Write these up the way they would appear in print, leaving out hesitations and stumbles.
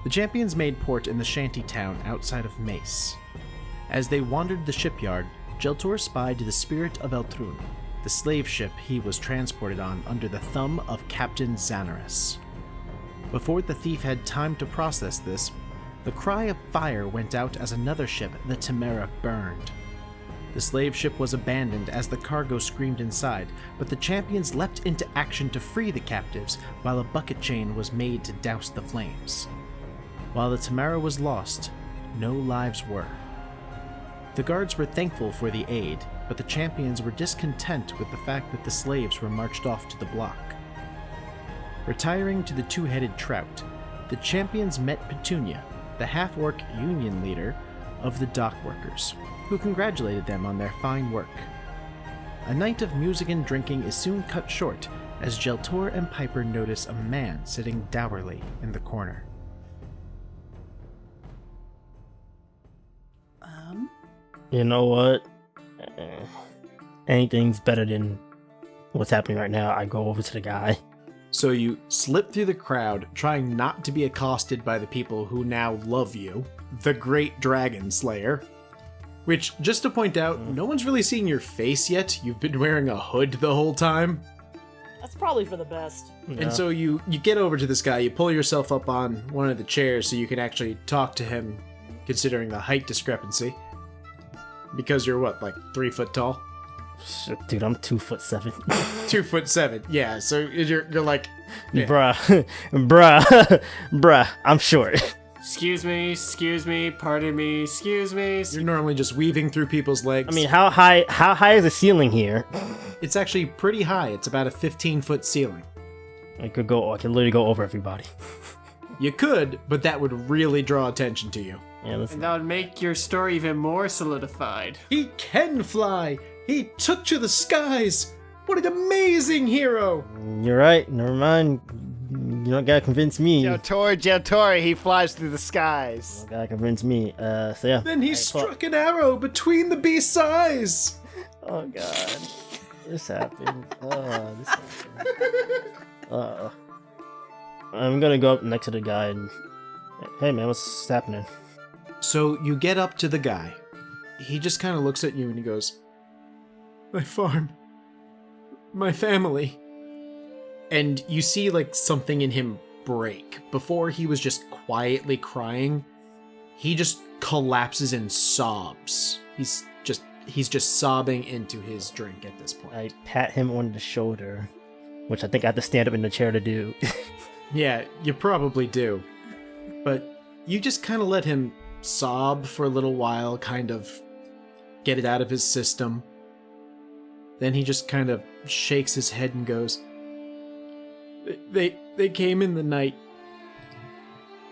The champions made port in the shanty town outside of Mace. As they wandered the shipyard, Jelltur spied the Spirit of Eltrun, the slave ship he was transported on under the thumb of Captain Xanaris. Before the thief had time to process this, the cry of fire went out as another ship, the Temera, burned. The slave ship was abandoned as the cargo screamed inside, but the champions leapt into action to free the captives while a bucket chain was made to douse the flames. While the Temera was lost, no lives were. The guards were thankful for the aid, but the champions were discontent with the fact that the slaves were marched off to the block. Retiring to the two-headed trout, the champions met Petunia, the half-orc union leader of the dock workers, who congratulated them on their fine work. A night of music and drinking is soon cut short as Jelltur and Piper notice a man sitting dourly in the corner. You know what? Anything's better than what's happening right now. I go over to the guy. So you slip through the crowd, trying not to be accosted by the people who now love you, the Great Dragon Slayer. Which, just to point out, no one's really seen your face yet. You've been wearing a hood the whole time. That's probably for the best. Yeah. And so you get over to this guy, you pull yourself up on one of the chairs so you can actually talk to him, considering the height discrepancy. Because you're what, like 3 foot tall? Dude, I'm 2'7". 2'7", yeah. So you're like, yeah. bruh, I'm short. Excuse me, pardon me, excuse me. You're normally just weaving through people's legs. I mean, how high is the ceiling here? It's actually pretty high. It's about a 15-foot ceiling. I could literally go over everybody. You could, but that would really draw attention to you. Yeah, listen. And that would make your story even more solidified. He can fly! He took to the skies! What an amazing hero! You're right. Never mind. You don't gotta convince me. Jelltur, he flies through the skies. You don't gotta convince me. So yeah. Then he struck an arrow between the beast's eyes! Oh god. This happened. I'm gonna go up next to the guy and... Hey man, what's happening? So you get up to the guy. He just kind of looks at you and he goes, "My farm. My family." And you see like something in him break. Before he was just quietly crying, he just collapses and sobs. He's just sobbing into his drink at this point. I pat him on the shoulder, which I think I have to stand up in the chair to do. Yeah, you probably do. But you just kind of let him sob for a little while, kind of get it out of his system. Then he just kind of shakes his head and goes, They came in the night.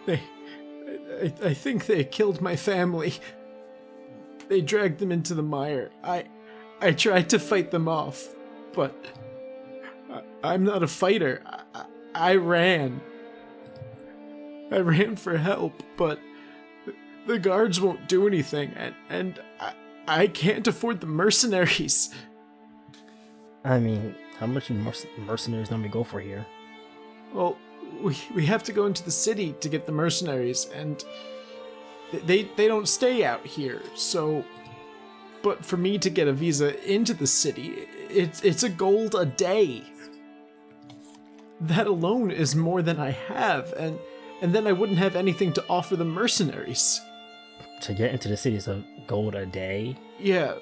I think they killed my family. They dragged them into the mire. I tried to fight them off, but I'm not a fighter. I ran. I ran for help, but the guards won't do anything, and I can't afford the mercenaries. I mean, how much do mercenaries normally go for here? Well, we have to go into the city to get the mercenaries, and they don't stay out here, so... But for me to get a visa into the city, it's a gold a day. That alone is more than I have, and then I wouldn't have anything to offer the mercenaries. To get into the city is a gold a day? Yeah,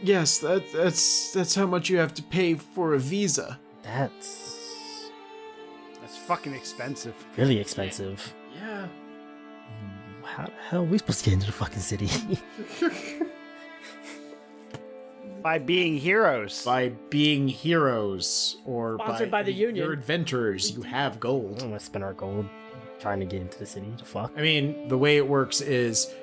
yes, that's how much you have to pay for a visa. That's fucking expensive. really expensive. Yeah. How the hell are we supposed to get into the fucking city? By being heroes. By being heroes, or Sponsored by the union. You're adventurers, you have I gold. don't want to spend our gold trying to get into the city. The fuck? I mean, the way it works is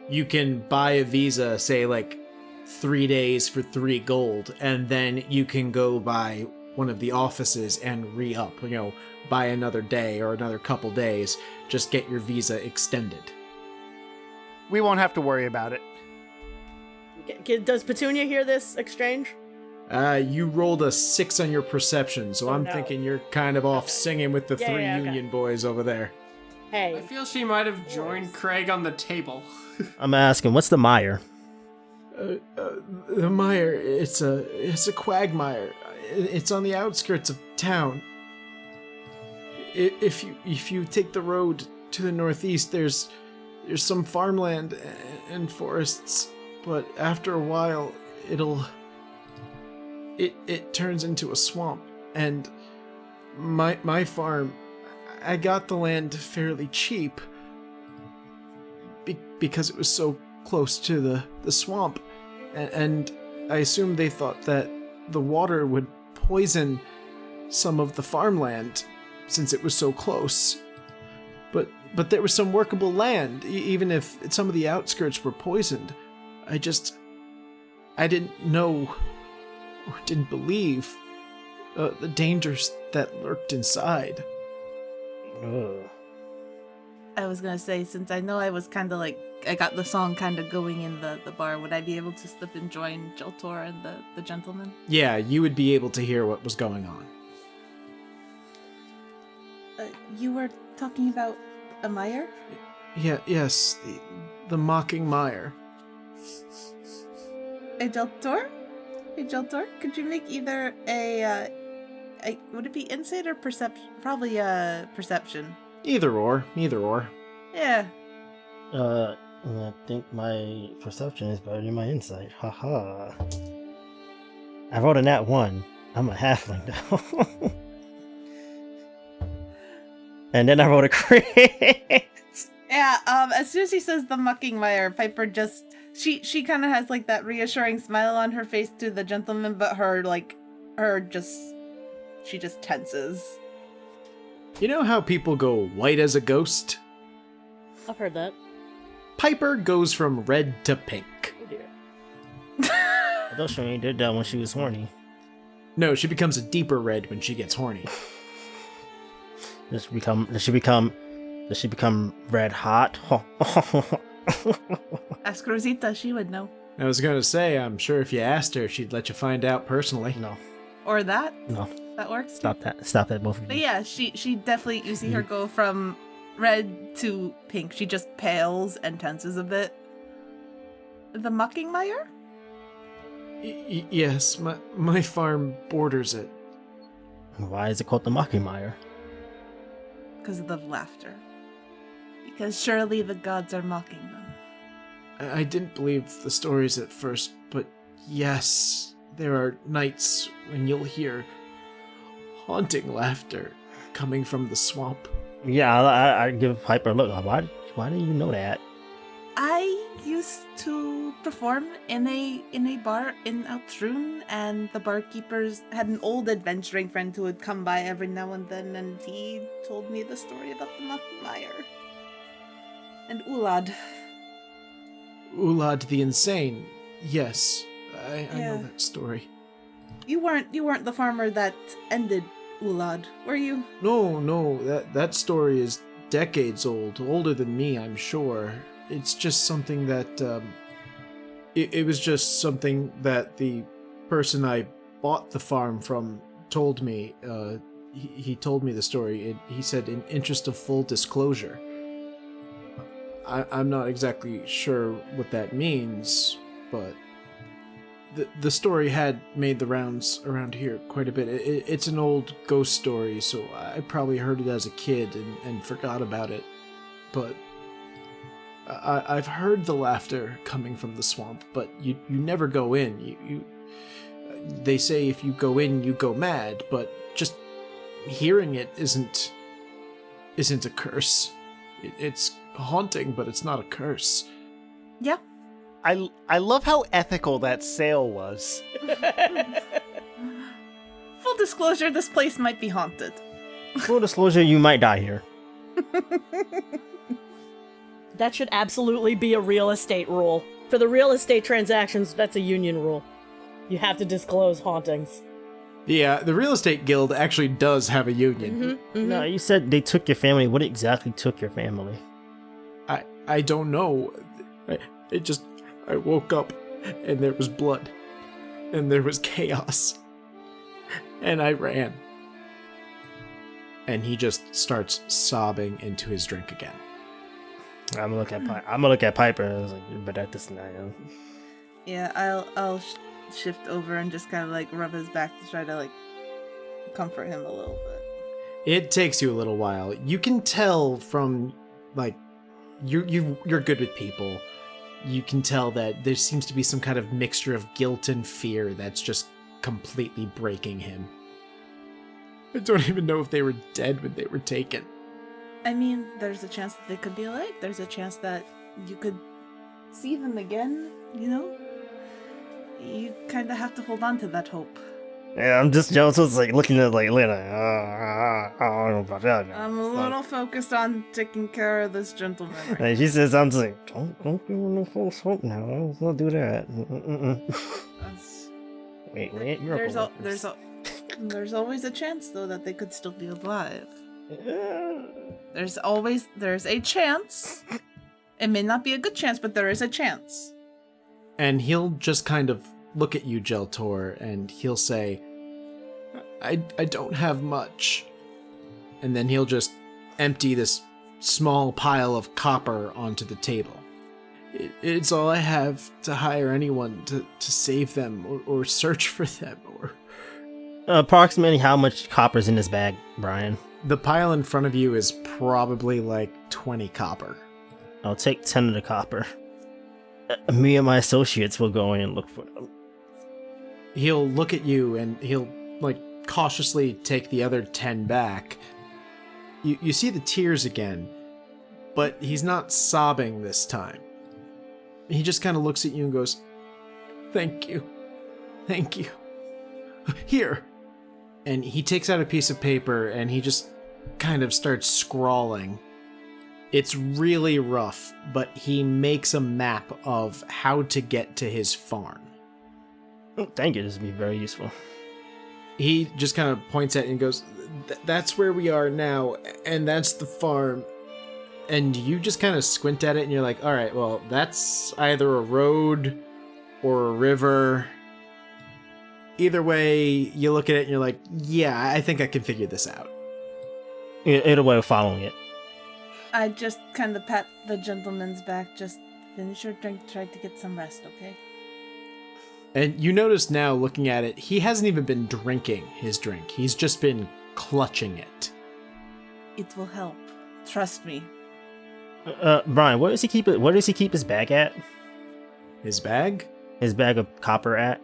you can buy a visa, say like 3 days for 3 gold, and then you can go by one of the offices and re-up, buy another day or another couple days, just get your visa extended. We won't have to worry about it. Does Petunia hear this exchange? You rolled a 6 on your perception, so Oh, I'm no. thinking you're kind of off Okay. singing with the Yeah, 3 yeah, okay. union boys over there. I Hey, feel she might have joined Kreg on the table. I'm asking, what's the Mire? The mire, it's a quagmire. It's on the outskirts of town. If you take the road to the northeast, there's some farmland and forests, but after a while, it turns into a swamp. And my farm, I got the land fairly cheap because it was so close to the swamp, and I assume they thought that the water would poison some of the farmland since it was so close. But there was some workable land, even if some of the outskirts were poisoned. I didn't know or didn't believe the dangers that lurked inside. Ugh. I was gonna say, since I know I was kind of like, I got the song kind of going in the bar, would I be able to slip and join Jelltur and the gentleman? Yeah, you would be able to hear what was going on. You were talking about a Mire? Yes, the mocking mire. A Jelltur? Hey Jelltur, could you make either a would it be insight or perception? Probably perception. Either or. Yeah. I think my perception is better than my insight. Haha. I rolled a nat 1. I'm a halfling now. And then I rolled a crit. Yeah, as soon as he says the mucking mire, Piper just she kind of has like that reassuring smile on her face to the gentleman, but she just tenses. You know how people go white as a ghost? I've heard that. Piper goes from red to pink. Oh dear. I thought she only did that when she was horny. No, she becomes a deeper red when she gets horny. Does she become red hot? Ask Rosita, she would know. I was gonna say, I'm sure if you asked her, she'd let you find out personally. No. Or that. No. That works. Stop that, both of But you. yeah, she definitely, you see her go from red to pink. She just pales and tenses a bit. The mucking mire? Yes, my farm borders it. Why is it called the mocking mire? Because of the laughter. Because surely the gods are mocking them. I didn't believe the stories at first, but yes, there are nights when you'll hear haunting laughter coming from the swamp. Yeah, I give Piper a look. Why do you know that? I used to perform in a bar in Altrun, and the barkeepers had an old adventuring friend who would come by every now and then, and he told me the story about the mucking mire. And Ulad. Ulad the Insane. Yes, I Yeah. know that story. You weren't the farmer that ended Ulad, were you? No, that story is decades old, older than me, I'm sure. It's just something that, it was just something that the person I bought the farm from told me. He told me the story. He said, in interest of full disclosure. I'm not exactly sure what that means, but the story had made the rounds around here quite a bit. It's an old ghost story, so I probably heard it as a kid and forgot about it. But I've heard the laughter coming from the swamp, but you never go in. They say if you go in, you go mad, but just hearing it isn't a curse. It's haunting, but it's not a curse. Yeah. I love how ethical that sale was. Full disclosure, this place might be haunted. Full disclosure, you might die here. That should absolutely be a real estate rule. For the real estate transactions, that's a union rule. You have to disclose hauntings. Yeah, the real estate guild actually does have a union. No, you said they took your family. What exactly took your family? I don't know. I woke up and there was blood and there was chaos and I ran. And he just starts sobbing into his drink again. I'm gonna look at Piper. I was like, you're better at this than I am. Yeah, I'll shift over and just kind of like rub his back to try to like comfort him a little bit. It takes you a little while. You can tell from like you're good with people. You can tell that there seems to be some kind of mixture of guilt and fear that's just completely breaking him. I don't even know if they were dead when they were taken. I mean, there's a chance that they could be alive. There's a chance that you could see them again, you know? You kind of have to hold on to that hope. Yeah, I'm just jealous. It's like looking at like Lena. I don't know about that. I'm a little focused on taking care of this gentleman. Right Like she says, I'm just like, don't give him no false hope now. I'll do that. Wait, there's always a chance though that they could still be alive. There's a chance. It may not be a good chance, but there is a chance. And he'll just kind of look at you, Jelltur, and he'll say, I don't have much. And then he'll just empty this small pile of copper onto the table. It's all I have to hire anyone to save them or search for them. Or approximately how much copper's in this bag, Brian? The pile in front of you is probably like 20 copper. I'll take 10 of the copper. Me and my associates will go in and look for them. He'll look at you and he'll like cautiously take the other 10 back. You see the tears again, but he's not sobbing this time. He just kind of looks at you and goes, Thank you. Here. And he takes out a piece of paper and he just kind of starts scrawling. It's really rough, but he makes a map of how to get to his farm. Thank you, this would be very useful. He just kind of points at it and goes, That's where we are now, and that's the farm. And you just kind of squint at it and you're like, all right, well, that's either a road or a river. Either way, you look at it and you're like, yeah, I think I can figure this out. Either way, we're following it. I just kind of pat the gentleman's back. Just finish your drink, try to get some rest, okay? And you notice now, looking at it, he hasn't even been drinking his drink. He's just been clutching it. It will help. Trust me. Brian, where does he keep it? Where does he keep his bag at? His bag? His bag of copper at?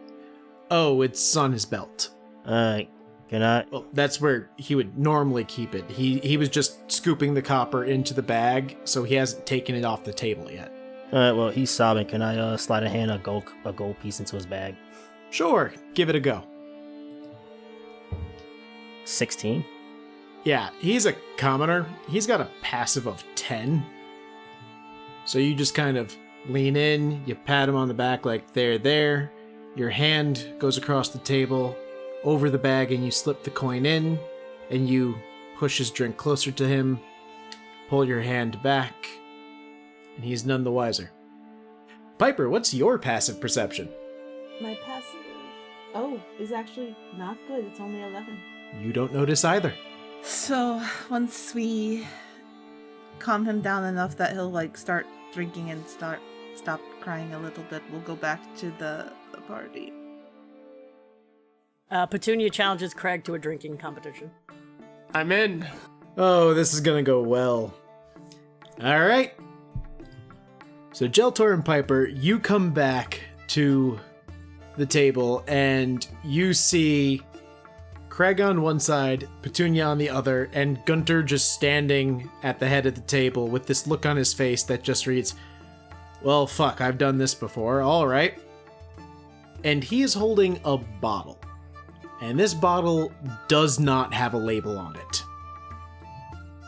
Oh, it's on his belt. Can I? Well, that's where he would normally keep it. He was just scooping the copper into the bag, so he hasn't taken it off the table yet. Well, he's sobbing. Can I slide a hand a gold piece into his bag? Sure, give it a go. 16. Yeah, he's a commoner. He's got a passive of 10. So you just kind of lean in, you pat him on the back like, there. Your hand goes across the table, over the bag, and you slip the coin in, and you push his drink closer to him, pull your hand back, and he's none the wiser. Piper, what's your passive perception? My passive, is actually not good. It's only 11. You don't notice either. So once we calm him down enough that he'll like start drinking and stop crying a little bit, we'll go back to the party. Petunia challenges Kreg to a drinking competition. I'm in. Oh, this is gonna go well. Alright. So Jelltur and Piper, you come back to the table and you see Kreg on one side, Petunia on the other, and Gunter just standing at the head of the table with this look on his face that just reads, well, fuck, I've done this before, alright. And he is holding a bottle. And this bottle does not have a label on it.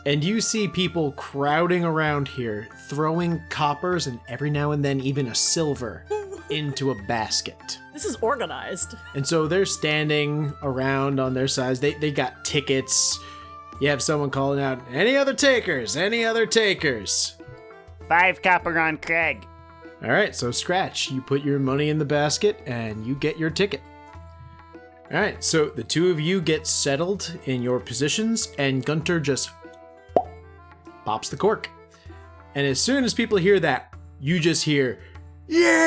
And you see people crowding around here, throwing coppers and every now and then even a silver into a basket. This is organized. And so they're standing around on their sides. They got tickets. You have someone calling out, any other takers? Any other takers? 5 copper on Kreg. All right, so Scratch, you put your money in the basket and you get your ticket. All right, so the two of you get settled in your positions, and Gunter just pops the cork. And as soon as people hear that, you just hear, yeah!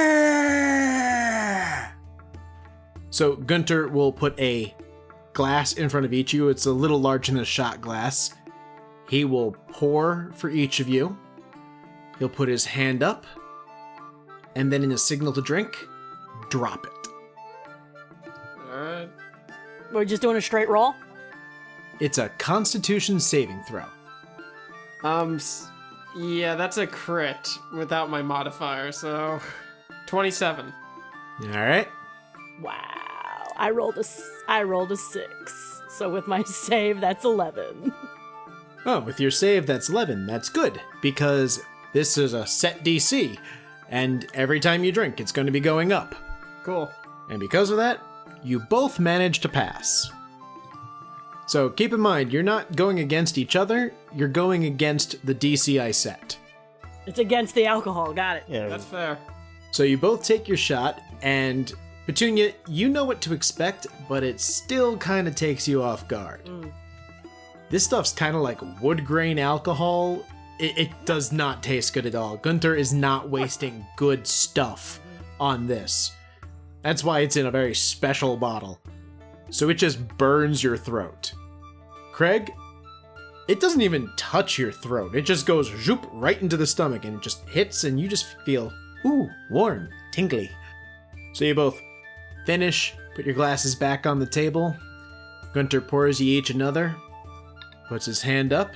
So Gunter will put a glass in front of each of you. It's a little larger than a shot glass. He will pour for each of you. He'll put his hand up, and then in a signal to drink, drop it. Alright. We're just doing a straight roll? It's a Constitution saving throw. Yeah, that's a crit without my modifier, so 27. All right. Wow. I rolled a 6. So with my save, that's 11. Oh, with your save, that's 11. That's good, because this is a set DC, and every time you drink, it's going to be going up. Cool. And because of that, you both manage to pass. So keep in mind, you're not going against each other, you're going against the DC I set. It's against the alcohol. Got it. Yeah. That's fair. So you both take your shot, and Petunia, you know what to expect, but it still kind of takes you off guard. This stuff's kind of like wood grain alcohol. It does not taste good at all. Gunter is not wasting good stuff on this. That's why it's in a very special bottle. So it just burns your throat. Kreg, it doesn't even touch your throat. It just goes zoop right into the stomach, and it just hits, and you just feel, ooh, warm, tingly. So you both finish, put your glasses back on the table. Gunter pours you each another, puts his hand up,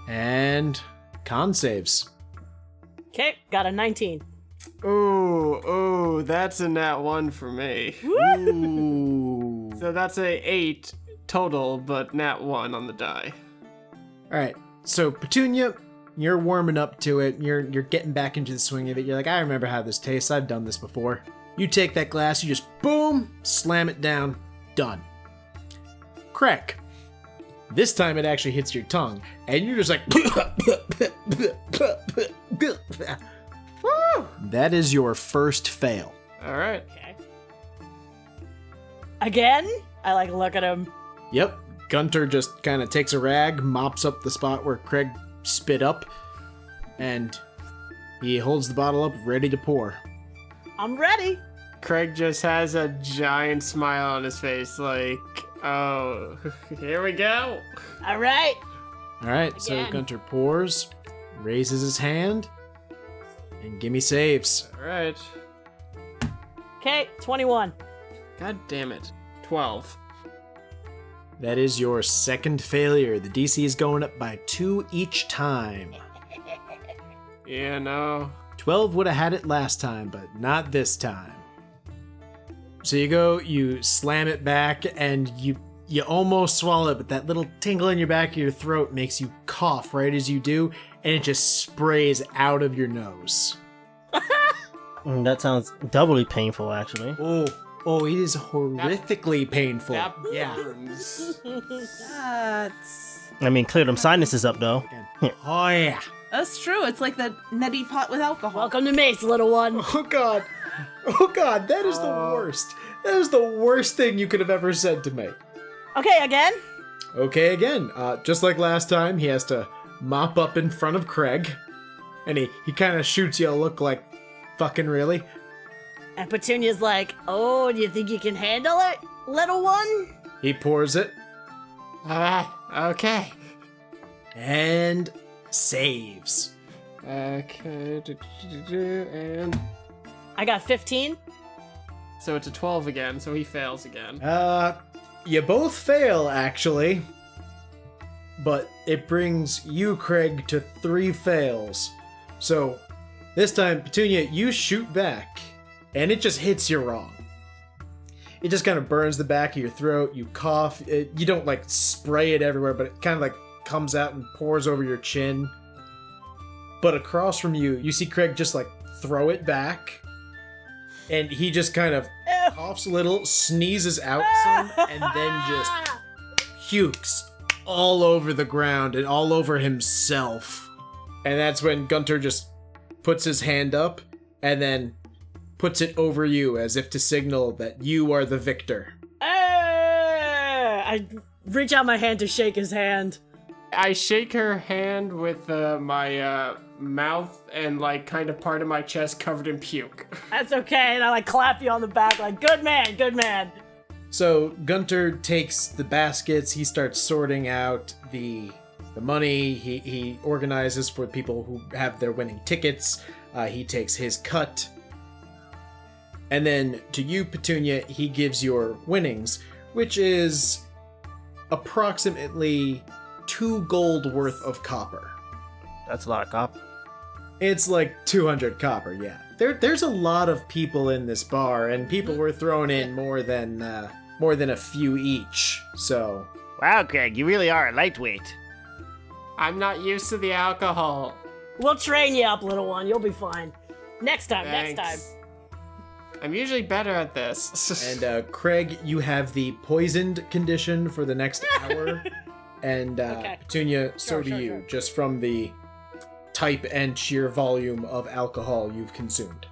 and con saves. Okay, got a 19. Ooh, that's a nat 1 for me. Ooh. So that's a 8 total, but nat 1 on the die. All right, so Petunia, you're warming up to it. You're getting back into the swing of it. You're like, I remember how this tastes. I've done this before. You take that glass, you just boom, slam it down, done. Kreg. This time it actually hits your tongue, and you're just like, that is your first fail. All right. Okay. Again? I like look at him. Yep, Gunter just kind of takes a rag, mops up the spot where Kreg spit up, and he holds the bottle up ready to pour. I'm ready. Kreg just has a giant smile on his face, like, oh, here we go. All right. All right, so Again. Gunter pours, raises his hand, and gimme saves. All right. Okay, 21. God damn it. 12. That is your second failure. The DC is going up by 2 each time. Yeah, no. 12 would have had it last time, but not this time. So you go, you slam it back, and you almost swallow it, but that little tingle in your back of your throat makes you cough right as you do, and it just sprays out of your nose. That sounds doubly painful, actually. Oh, it is horrifically painful. That Yeah. burns. That's I mean, clear them sinuses up, though. Oh, yeah. that's true. It's like the neti pot with alcohol. Welcome to Mace, little one. Oh, God. Oh, God, that is the worst. That is the worst thing you could have ever said to me. Okay, again. Okay, again, just like last time, he has to mop up in front of Kreg, and he kind of shoots you a look like, fucking really? And Petunia's like, oh, do you think you can handle it, little one? He pours it, Okay. and saves. Okay. And I got 15. so it's a 12 again, so he fails again. You both fail, actually, but it brings you, Kreg, to 3 fails. So, this time, Petunia, you shoot back, and it just hits you wrong. It just kind of burns the back of your throat, you cough, you don't, like, spray it everywhere, but it kind of, like, comes out and pours over your chin. But across from you, you see Kreg just, like, throw it back, and he just kind of coughs a little, sneezes out some, and then just pukes all over the ground and all over himself. And that's when Gunter just puts his hand up and then puts it over you as if to signal that you are the victor. I reach out my hand to shake his hand. I shake her hand with my mouth and like kind of part of my chest covered in puke. That's okay, and I like clap you on the back like, good man, good man. So Gunter takes the baskets, he starts sorting out the money, he organizes for people who have their winning tickets, he takes his cut. And then to you, Petunia, he gives your winnings, which is approximately 2 gold worth of copper. That's a lot of copper. It's like 200 copper, yeah. There's a lot of people in this bar, and people were throwing in more than a few each, so... Wow, Kreg, you really are a lightweight. I'm not used to the alcohol. We'll train you up, little one. You'll be fine. Next time, Thanks. next time. I'm usually better at this. And Kreg, you have the poisoned condition for the next hour. And Okay. Petunia, so do you, sure. just from the type and sheer volume of alcohol you've consumed.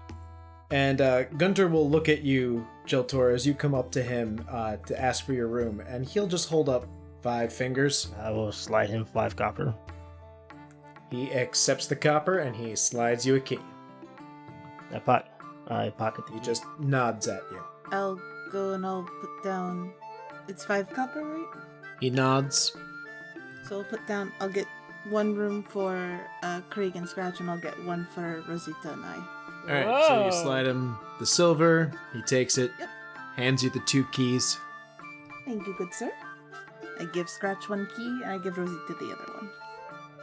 And Gunter will look at you, Jelltur, as you come up to him to ask for your room, and he'll just hold up 5 fingers. I will slide him 5 copper. He accepts the copper, and he slides you a key. I pocket the He just nods at you. I'll go and I'll put down. It's 5 copper, right? He nods. So I'll get 1 room for Kreg and Scratch, and I'll get 1 for Rosita and I. Alright, so you Whoa. slide him the silver, he takes it, Yep. hands you the 2 keys. Thank you, good sir. I give Scratch 1 key, and I give Rosita the other one.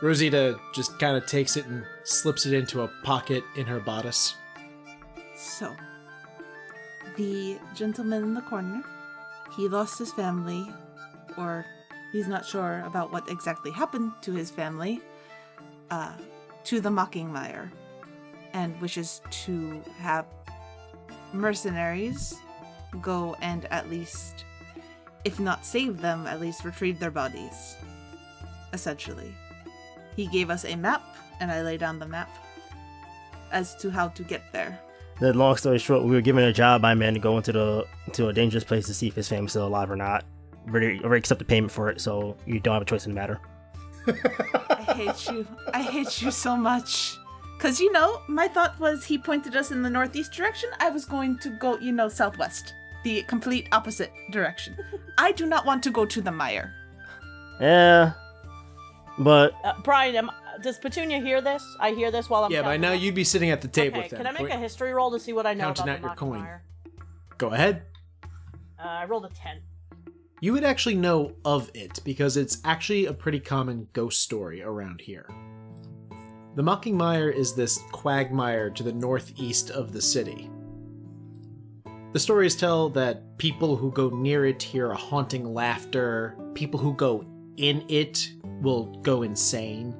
Rosita just kind of takes it and slips it into a pocket in her bodice. So, the gentleman in the corner, he lost his family, or he's not sure about what exactly happened to his family, to the Mire, and wishes to have mercenaries go and at least, if not save them, at least retrieve their bodies. Essentially. He gave us a map, and I laid down the map as to how to get there. The long story short, we were given a job by man to go to a dangerous place to see if his family's still alive or not. Already accept the payment for it, so you don't have a choice in the matter. I hate you. I hate you so much. Because, my thought was he pointed us in the northeast direction. I was going to go, southwest. The complete opposite direction. I do not want to go to the Mire. Yeah, but Brian, does Petunia hear this? I hear this while I'm Yeah, by counting now up. you'd be sitting at the table Okay, with them. can I make a history roll to see what I know Counting about out the your coin. Mire? Go ahead. I rolled a 10. You would actually know of it because it's actually a pretty common ghost story around here. The Mire is this quagmire to the northeast of the city. The stories tell that people who go near it hear a haunting laughter. People who go in it will go insane.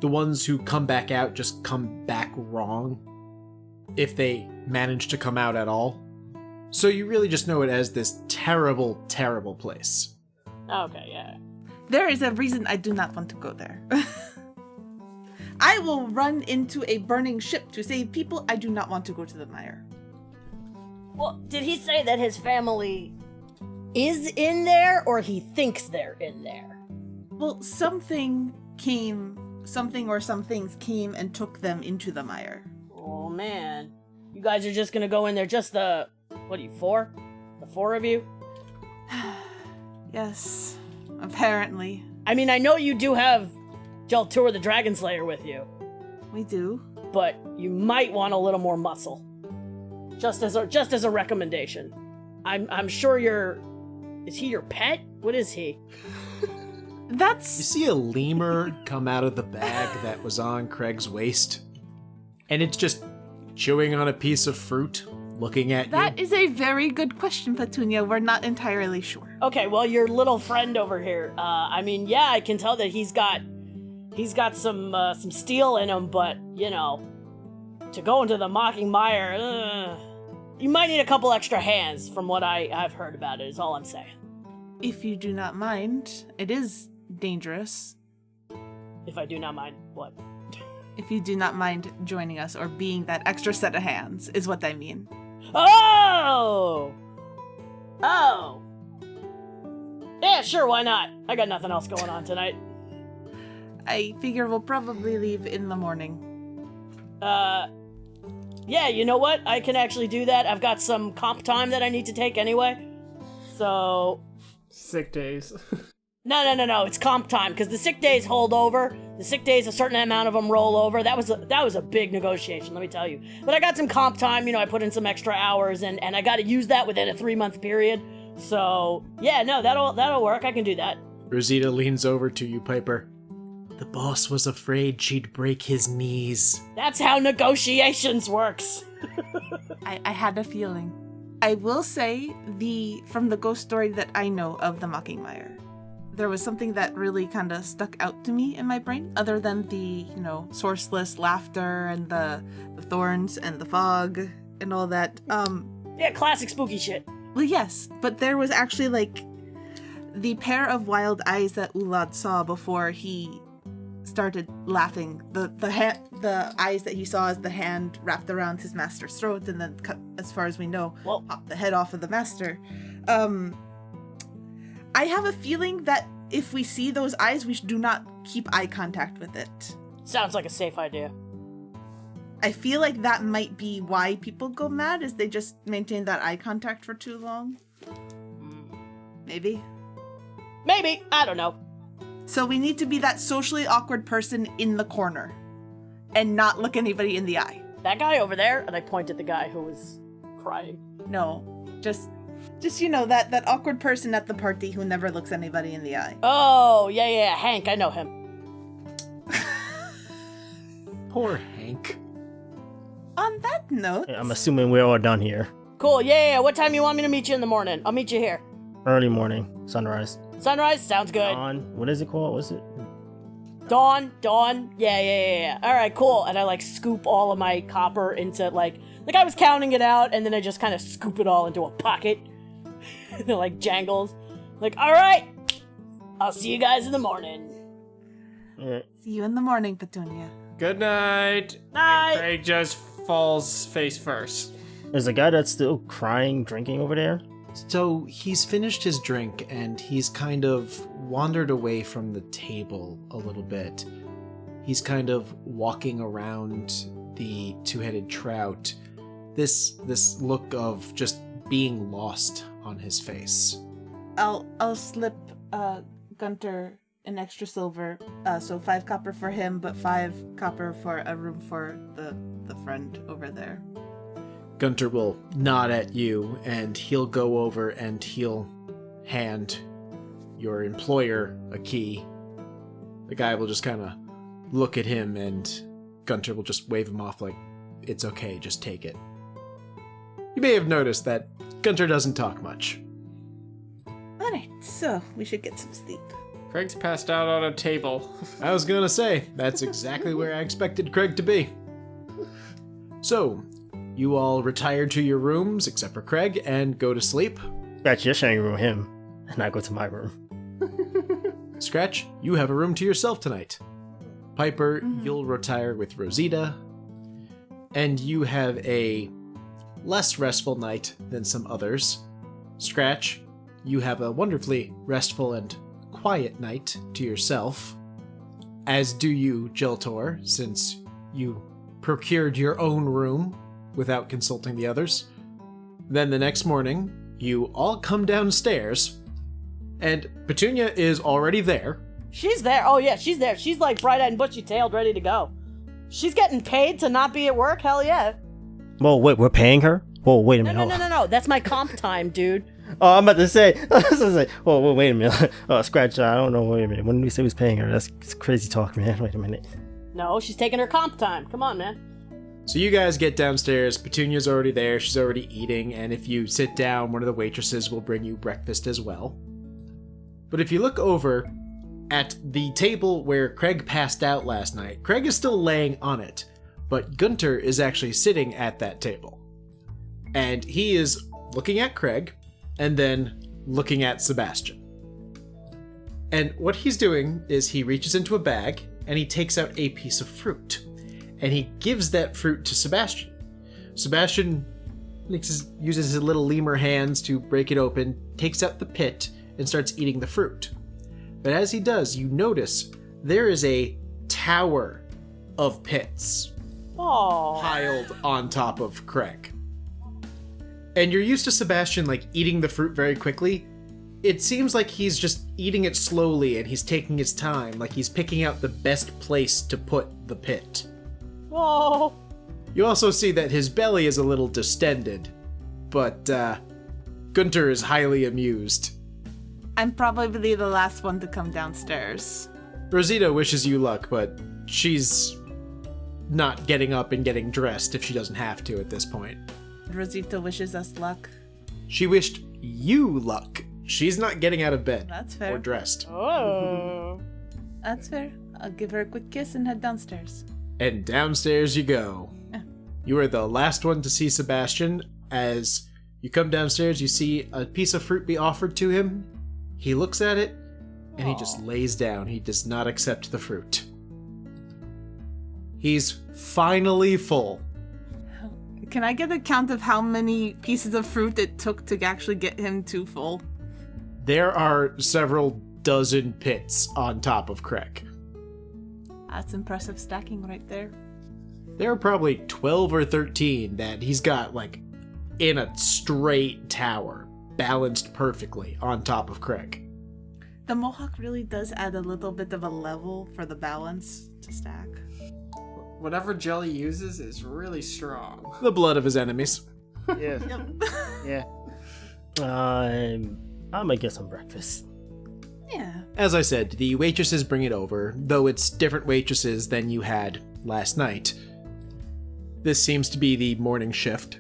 The ones who come back out just come back wrong, if they manage to come out at all. So you really just know it as this terrible, terrible place. Okay, yeah. There is a reason I do not want to go there. I will run into a burning ship to save people. I do not want to go to the Mire. Well, did he say that his family is in there, or he thinks they're in there? Well, something or some things came and took them into the Mire. Oh, man. You guys are just gonna go in there, just the... What are you, 4? The 4 of you? Yes, apparently. I mean, I know you do have Jelltur the Dragon Slayer with you, We do. but you might want a little more muscle. Just as a recommendation. I'm sure you're... Is he your pet? What is he? You That's... see a lemur come out of the bag that was on Craig's waist, and it's just chewing on a piece of fruit, looking at That you. is a very good question, Petunia. We're not entirely sure. Okay, well, your little friend over here. I mean, yeah, I can tell that he's got some steel in him, but to go into the Mire, you might need a couple extra hands. From what I've heard about it, is all I'm saying. If you do not mind, it is dangerous. If I do not mind, what? If you do not mind joining us or being that extra set of hands, is what I mean. Oh! Yeah, sure, why not? I got nothing else going on tonight. I figure we'll probably leave in the morning. Yeah, you know what? I can actually do that. I've got some comp time that I need to take anyway. So... Sick days. No. It's comp time, because the sick days hold over. The sick days, a certain amount of them roll over. That was a big negotiation, let me tell you. But I got some comp time, I put in some extra hours, and I got to use that within a 3-month period. So, yeah, no, that'll work. I can do that. Rosita leans over to you, Piper. The boss was afraid she'd break his knees. That's how negotiations works. I had a feeling. I will say, from the ghost story that I know of the Mocking Mire, there was something that really kind of stuck out to me in my brain, other than the, sourceless laughter and the thorns and the fog and all that. Yeah, classic spooky shit. Well, yes, but there was actually, the pair of wild eyes that Ulad saw before he started laughing. The eyes that he saw as the hand wrapped around his master's throat and then cut, as far as we know, popped the head off of the master. I have a feeling that if we see those eyes, we do not keep eye contact with it. Sounds like a safe idea. I feel like that might be why people go mad, is they just maintain that eye contact for too long. Maybe. I don't know. So we need to be that socially awkward person in the corner and not look anybody in the eye. That guy over there, and I point at the guy who was crying. No, just that awkward person at the party who never looks anybody in the eye. Oh, yeah, Hank, I know him. Poor Hank. On that note... I'm assuming we're all done here. Cool, yeah. What time you want me to meet you in the morning? I'll meet you here. Early morning, sunrise. Sunrise? Sounds good. Dawn. What is it called? What's it? Dawn. Yeah. All right, cool. And I, scoop all of my copper into, I was counting it out, and then I just kind of scoop it all into a pocket. And it, jangles. All right. I'll see you guys in the morning. Yeah. See you in the morning, Petunia. Good night. Night. Kreg just falls face first. There's a guy that's still crying, drinking over there. So he's finished his drink and he's kind of wandered away from the table a little bit. He's kind of walking around the two-headed trout. This look of just being lost on his face. I'll slip Gunter an extra silver, so 5 copper for him, but 5 copper for a room for the friend over there. Gunter will nod at you, and he'll go over and he'll hand your employer a key. The guy will just kind of look at him, and Gunter will just wave him off like, it's okay, just take it. You may have noticed that Gunter doesn't talk much. Alright, so we should get some sleep. Kreg's passed out on a table. I was gonna say, that's exactly where I expected Kreg to be. So, you all retire to your rooms, except for Kreg, and go to sleep. Scratch, you're sharing a room with him, and I go to my room. Scratch, you have a room to yourself tonight. Piper, you'll retire with Rosita. And you have a less restful night than some others. Scratch, you have a wonderfully restful and quiet night to yourself. As do you, Jelltur, since you procured your own room without consulting the others. Then the next morning, you all come downstairs, and Petunia is already there. She's there. Oh, yeah, she's there. She's bright-eyed and bushy-tailed, ready to go. She's getting paid to not be at work? Hell yeah. Whoa, wait, we're paying her? Whoa, wait a minute. No. That's my comp time, dude. Oh, I'm about to say, whoa, wait a minute. Scratch, I don't know, wait a minute. When did we say we was paying her? That's crazy talk, man. Wait a minute. No, she's taking her comp time. Come on, man. So you guys get downstairs, Petunia's already there, she's already eating, and if you sit down, one of the waitresses will bring you breakfast as well. But if you look over at the table where Kreg passed out last night, Kreg is still laying on it, but Gunter is actually sitting at that table. And he is looking at Kreg, and then looking at Sebastian. And what he's doing is he reaches into a bag, and he takes out a piece of fruit. And he gives that fruit to Sebastian. Sebastian uses his little lemur hands to break it open, takes out the pit, and starts eating the fruit. But as he does, you notice there is a tower of pits Oh. piled on top of Kreg. And you're used to Sebastian like eating the fruit very quickly. It seems like he's just eating it slowly and he's taking his time, like he's picking out the best place to put the pit. Oh. You also see that his belly is a little distended, but Gunter is highly amused. I'm probably the last one to come downstairs. Rosita wishes you luck, but she's not getting up and getting dressed if she doesn't have to at this point. Rosita wishes us luck. She wished you luck. She's not getting out of bed That's fair. or dressed. Oh. That's fair. I'll give her a quick kiss and head downstairs. And downstairs you go. Yeah. You are the last one to see Sebastian. As you come downstairs, you see a piece of fruit be offered to him. He looks at it, and he just lays down. He does not accept the fruit. He's finally full. Can I get a count of how many pieces of fruit it took to actually get him to full? There are several dozen pits on top of Kreg. That's impressive stacking right there. There are probably 12 or 13 that he's got, like, in a straight tower, balanced perfectly on top of Kreg. The mohawk really does add a little bit of a level for the balance to stack. Whatever jelly uses is really strong. The blood of his enemies. Yeah. Yeah. I'm gonna get some breakfast. Yeah. As I said, the waitresses bring it over, though it's different waitresses than you had last night. This seems to be the morning shift.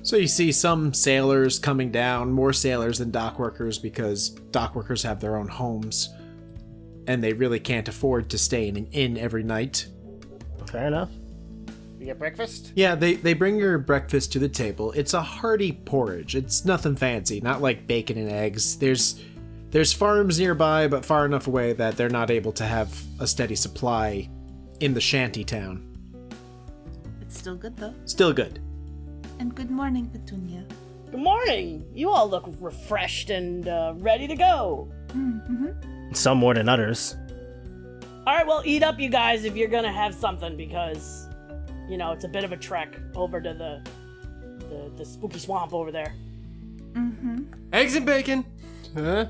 So you see some sailors coming down, more sailors than dock workers, because dock workers have their own homes, and they really can't afford to stay in an inn every night. Fair enough. You get breakfast? Yeah, they bring your breakfast to the table. It's a hearty porridge. It's nothing fancy, not like bacon and eggs. There's farms nearby, but far enough away that they're not able to have a steady supply in the shanty town. It's still good though. Still good. And good morning, Petunia. Good morning. You all look refreshed and ready to go. Mm-hmm. Some more than others. All right, well, eat up, you guys, if you're gonna have something, because, you know, it's a bit of a trek over to the spooky swamp over there. Mm-hmm. Eggs and bacon. Huh?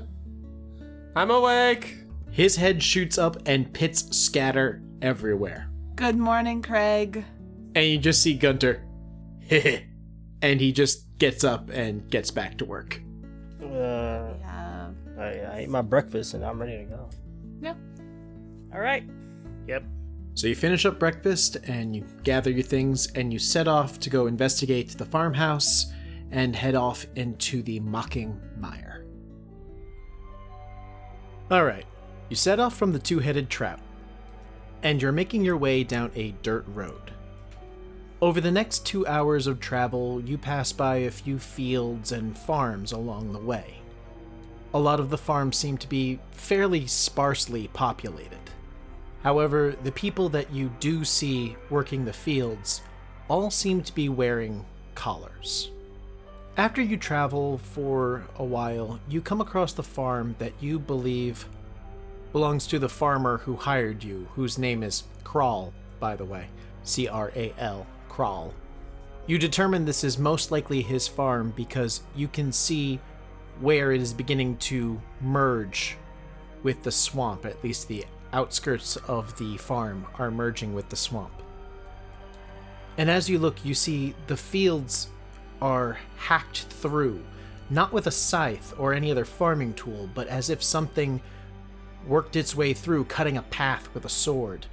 I'm awake. His head shoots up and pits scatter everywhere. Good morning, Kreg. And you just see Gunter. And he just gets up and gets back to work. Yeah. I ate my breakfast and I'm ready to go. Yeah. All right. Yep. So you finish up breakfast and you gather your things and you set off to go investigate the farmhouse and head off into the mocking mire. Alright, you set off from the two-headed trout and you're making your way down a dirt road. Over the next 2 hours of travel, you pass by a few fields and farms along the way. A lot of the farms seem to be fairly sparsely populated. However, the people that you do see working the fields all seem to be wearing collars. After you travel for a while, you come across the farm that you believe belongs to the farmer who hired you, whose name is Kral, by the way. C-R-A-L, Kral. You determine this is most likely his farm because you can see where it is beginning to merge with the swamp, at least the outskirts of the farm are merging with the swamp. And as you look, you see the fields are hacked through, not with a scythe or any other farming tool, but as if something worked its way through, cutting a path with a sword.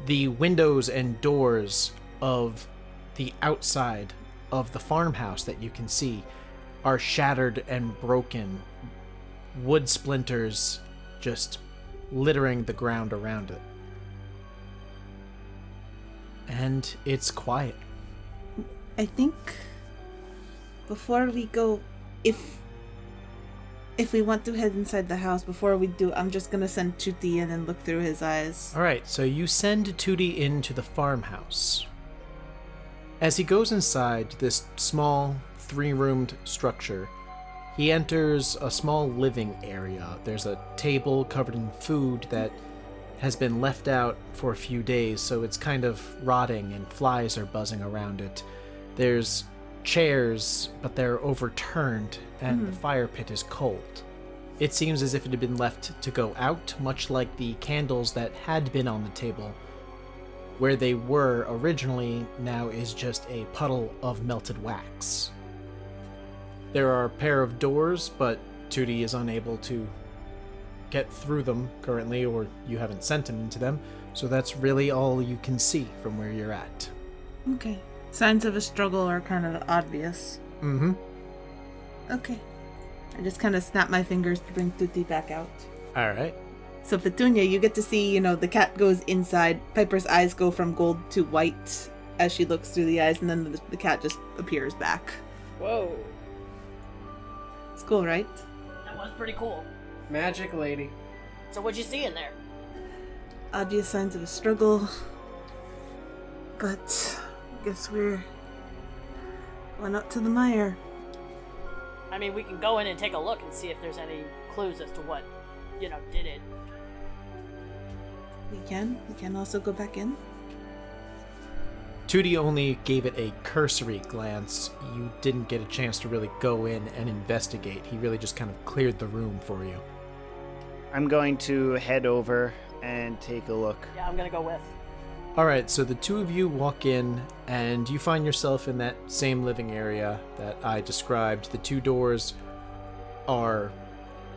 The windows and doors of the outside of the farmhouse that you can see are shattered and broken, wood splinters just littering the ground around it. And it's quiet. I think before we go, if we want to head inside the house, before we do, I'm just gonna send Chuti in and look through his eyes. Alright, so you send Tootie into the farmhouse. As he goes inside this small, 3-roomed structure, He enters a small living area. There's a table covered in food that has been left out for a few days, so it's kind of rotting and flies are buzzing around it. There's chairs, but they're overturned, and the fire pit is cold. It seems as if it had been left to go out, much like the candles that had been on the table. Where they were originally now is just a puddle of melted wax. There are a pair of doors, but Tootie is unable to get through them currently, or you haven't sent him into them, so that's really all you can see from where you're at. Okay. Signs of a struggle are kind of obvious. Mm-hmm. Okay. I just kind of snap my fingers to bring Tutti back out. Alright. So Petunia, you get to see, the cat goes inside. Piper's eyes go from gold to white as she looks through the eyes, and then the cat just appears back. Whoa. It's cool, right? That was pretty cool. Magic lady. So what'd you see in there? Obvious signs of a struggle. But I guess we're going up to the mire. I mean, we can go in and take a look and see if there's any clues as to what, did it. We can also go back in. Tootie only gave it a cursory glance. You didn't get a chance to really go in and investigate. He really just kind of cleared the room for you. I'm going to head over and take a look. Yeah, I'm gonna go with. Alright, so the two of you walk in, and you find yourself in that same living area that I described. The two doors are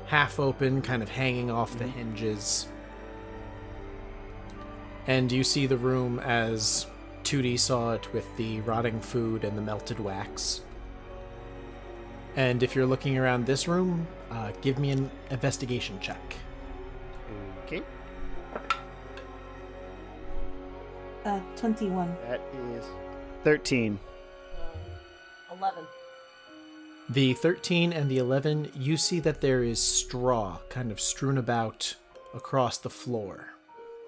half open, kind of hanging off the hinges. And you see the room as Tootie saw it, with the rotting food and the melted wax. And if you're looking around this room, give me an investigation check. Okay. 21. That is 13. 11. The 13 and the 11, you see that there is straw kind of strewn about across the floor.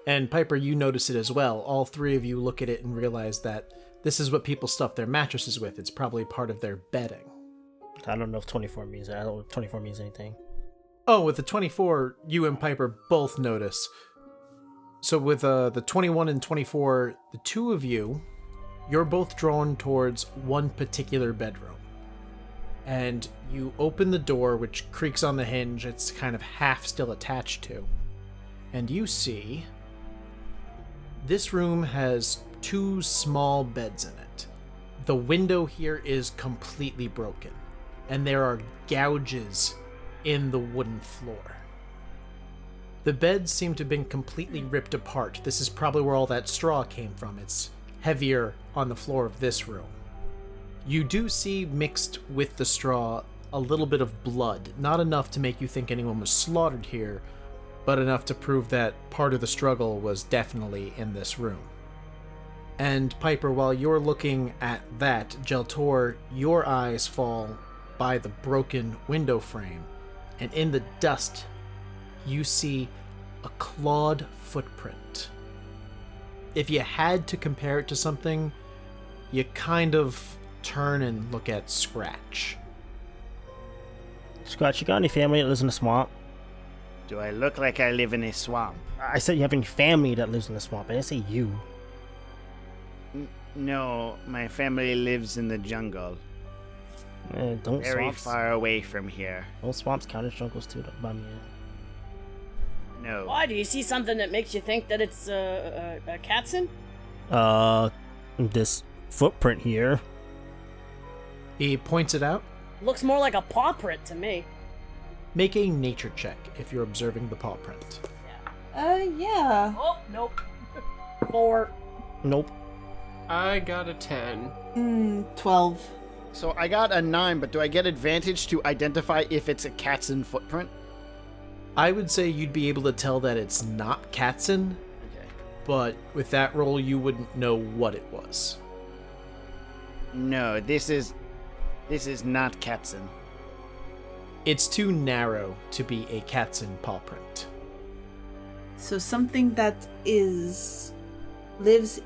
And Piper, you notice it as well. All three of you look at it and realize that this is what people stuff their mattresses with. It's probably part of their bedding. I don't know if 24 means that. I don't know if 24 means anything. Oh, with the 24, you and Piper both notice. So with the 21 and 24, the two of you, you're both drawn towards one particular bedroom. And you open the door, which creaks on the hinge. It's kind of half still attached to. And you see this room has two small beds in it. The window here is completely broken, and there are gouges in the wooden floor. The beds seem to have been completely ripped apart. This is probably where all that straw came from. It's heavier on the floor of this room. You do see mixed with the straw a little bit of blood, not enough to make you think anyone was slaughtered here, but enough to prove that part of the struggle was definitely in this room. And Piper, while you're looking at that, Jelltur, your eyes fall by the broken window frame, and in the dust, you see a clawed footprint. If you had to compare it to something, you kind of turn and look at Scratch. Scratch, you got any family that lives in the swamp? Do I look like I live in a swamp? I said you have any family that lives in the swamp. I didn't say you. No, my family lives in the jungle. Don't Very swamps. far away from here. Don't swamps count as jungles too? Don't buy me No. Why? Do you see something that makes you think that it's a Katzen? in. This footprint here. He points it out. Looks more like a paw print to me. Make a nature check if you're observing the paw print. Yeah. Oh, nope. 4. Nope. I got a 10. 12. So I got a 9, but do I get advantage to identify if it's a Katzen footprint? I would say you'd be able to tell that it's not Katzen, Okay. but with that roll, you wouldn't know what it was. No, this is not Katzen. It's too narrow to be a Katzen paw print. So something that lives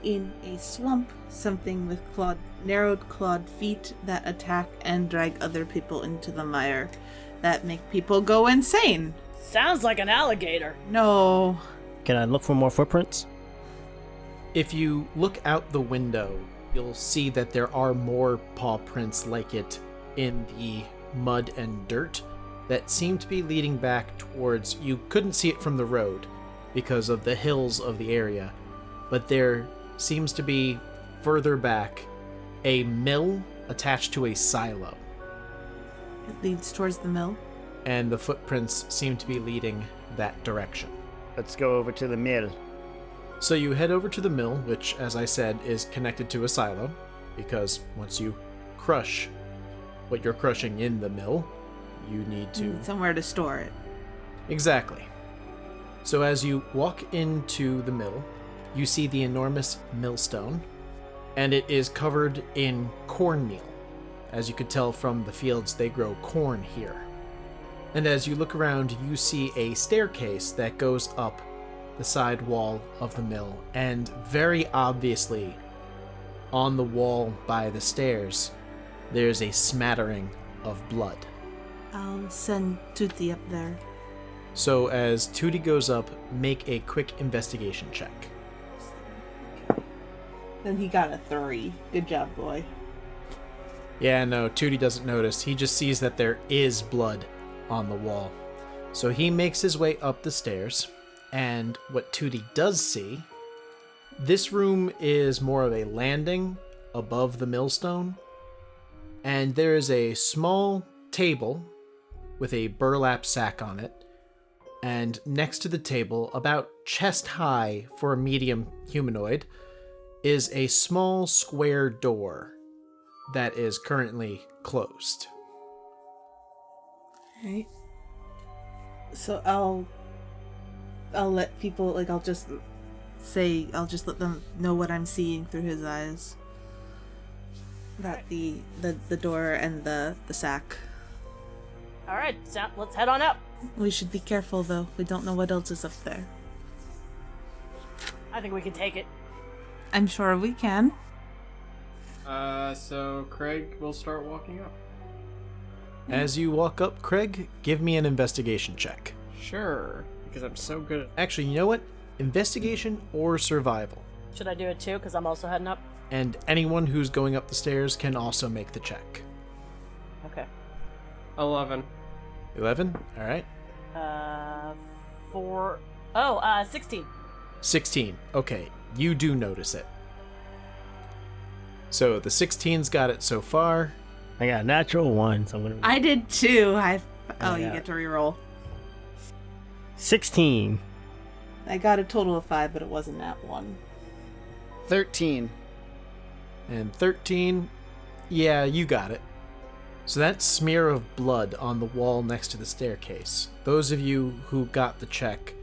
in a swamp, something with clawed narrowed clawed feet that attack and drag other people into the mire that make people go insane. Sounds like an alligator. No. Can I look for more footprints? If you look out the window, you'll see that there are more paw prints like it in the mud and dirt that seem to be leading back towards, you couldn't see it from the road because of the hills of the area, but there seems to be further back a mill attached to a silo, It leads towards the mill. and the footprints seem to be leading that direction. Let's go over to the mill. So you head over to the mill, which, as I said, is connected to a silo, because once you crush what you're crushing in the mill, you need to... Need somewhere to store it. Exactly. So as you walk into the mill, you see the enormous millstone, and it is covered in cornmeal. As you could tell from the fields, they grow corn here. And as you look around, you see a staircase that goes up the side wall of the mill, and very obviously, on the wall by the stairs, there's a smattering of blood. I'll send Tutti up there. So as Tootie goes up, make a quick investigation check. Then he got a 3. Good job, boy. Yeah, no, Tootie doesn't notice. He just sees that there is blood on the wall. So he makes his way up the stairs, and what Tootie does see, this room is more of a landing above the millstone, and there is a small table with a burlap sack on it, and next to the table, about chest high for a medium humanoid, is a small square door that is currently closed. Right. So I'll let people, like, I'll just let them know what I'm seeing through his eyes. That the door and the sack. All right, let's head on up. We should be careful, though. We don't know what else is up there. I think we can take it. I'm sure we can. So Kreg will start walking up. As you walk up, Kreg, give me an investigation check. Sure, because I'm so good at... Actually, you know what? Investigation or survival. Should I do it too? Because I'm also heading up. And anyone who's going up the stairs can also make the check. Okay. 11. 11? Alright. 16. 16. Okay, you do notice it. So the 16's got it so far. I got a natural 1, so I'm gonna... I did too. You Yeah. get to reroll. 16. I got a total of 5, but it wasn't that one. 13. And 13, yeah, you got it. So that smear of blood on the wall next to the staircase, those of you who got the check,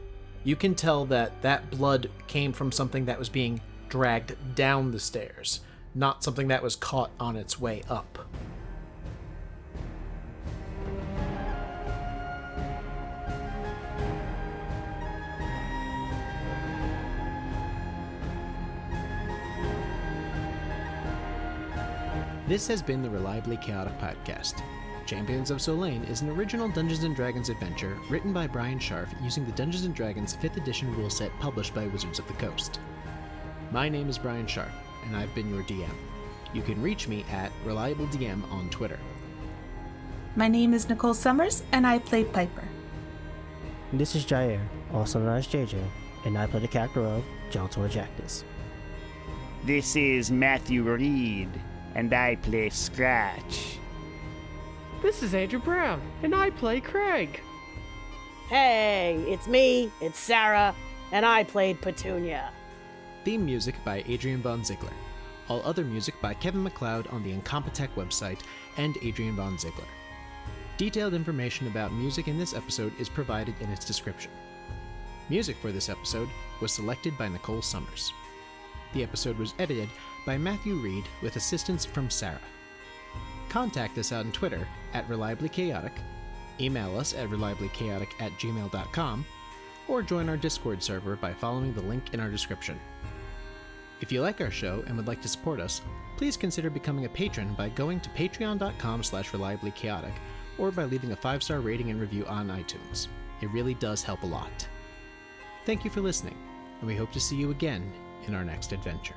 you can tell that that blood came from something that was being dragged down the stairs, not something that was caught on its way up. This has been the Reliably Chaotic podcast. Champions of Solane is an original Dungeons & Dragons adventure written by Bryan Scharf using the Dungeons & Dragons 5th edition rule set published by Wizards of the Coast. My name is Bryan Scharf, and I've been your DM. You can reach me at ReliableDM on Twitter. My name is Nicole Summers, and I play Piper. This is Jair, also known as JJ, and I play the character of Jelltur Jactus. This is Matthew Reed, and I play Scratch. This is Andrew Brown, and I play Kreg. Hey, it's me, it's Sara, and I played Petunia. Theme music by Adrian von Ziegler. All other music by Kevin MacLeod on the Incompetech website and Adrian von Ziegler. Detailed information about music in this episode is provided in its description. Music for this episode was selected by Nicole Summers. The episode was edited by Matthew Reed with assistance from Sara. Contact us on Twitter at Reliably Chaotic, email us at reliablychaotic@gmail.com, or join our Discord server by following the link in our description. If you like our show and would like to support us, please consider becoming a patron by going to patreon.com/reliablychaotic or by leaving a 5-star rating and review on iTunes. It really does help a lot. Thank you for listening, and we hope to see you again in our next adventure.